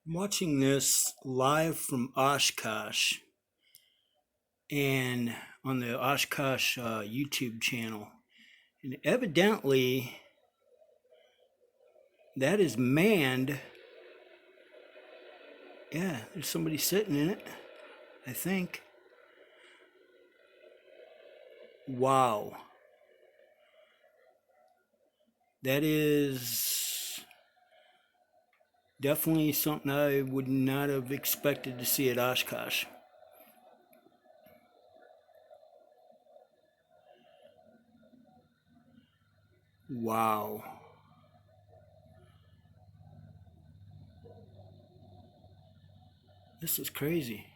I'm watching this live from Oshkosh and on the Oshkosh YouTube channel. And evidently, that is manned. Yeah, there's somebody sitting in it, I think. Wow. That is definitely something I would not have expected to see at Oshkosh. Wow. This is crazy.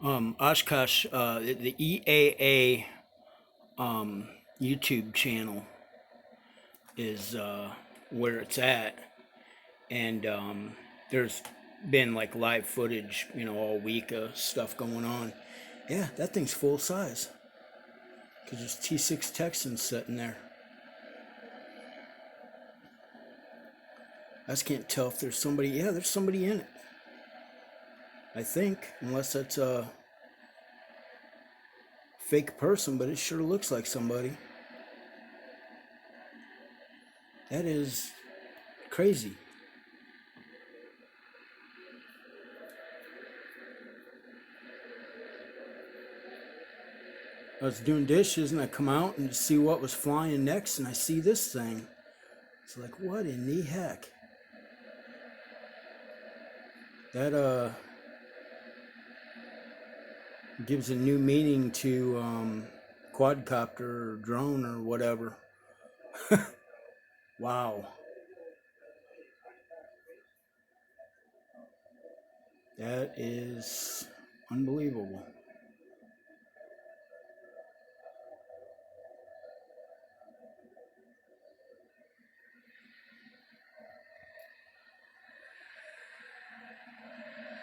Oshkosh, the EAA YouTube channel is where it's at, and there's been like live footage, all week of stuff going on. Yeah, that thing's full size because there's T6 Texans sitting there. I just can't tell if there's somebody. Yeah, there's somebody in it, I think, unless that's a fake person, but it sure looks like somebody. That is crazy. I was doing dishes and I come out and see what was flying next, and I see this thing. It's like, what in the heck? That gives a new meaning to quadcopter or drone or whatever. Wow. That is unbelievable.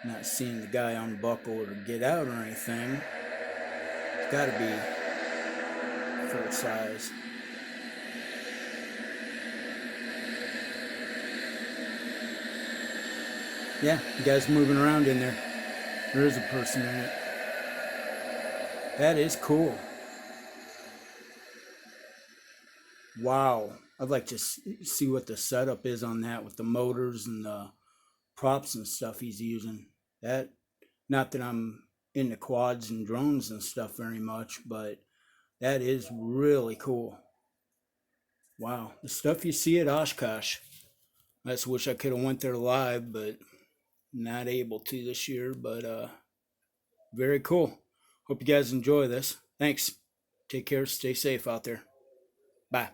Not seeing the guy unbuckle or get out or anything. It's got to be full size. Yeah, the guy's moving around in there. There is a person in it. That is cool. Wow. I'd like to see what the setup is on that with the motors and the props and stuff he's using. That, not that I'm into quads and drones and stuff very much, but that is really cool. Wow. The stuff you see at Oshkosh. I just wish I could have went there live, but not able to this year. But very cool. Hope you guys enjoy this. Thanks. Take care. Stay safe out there. Bye.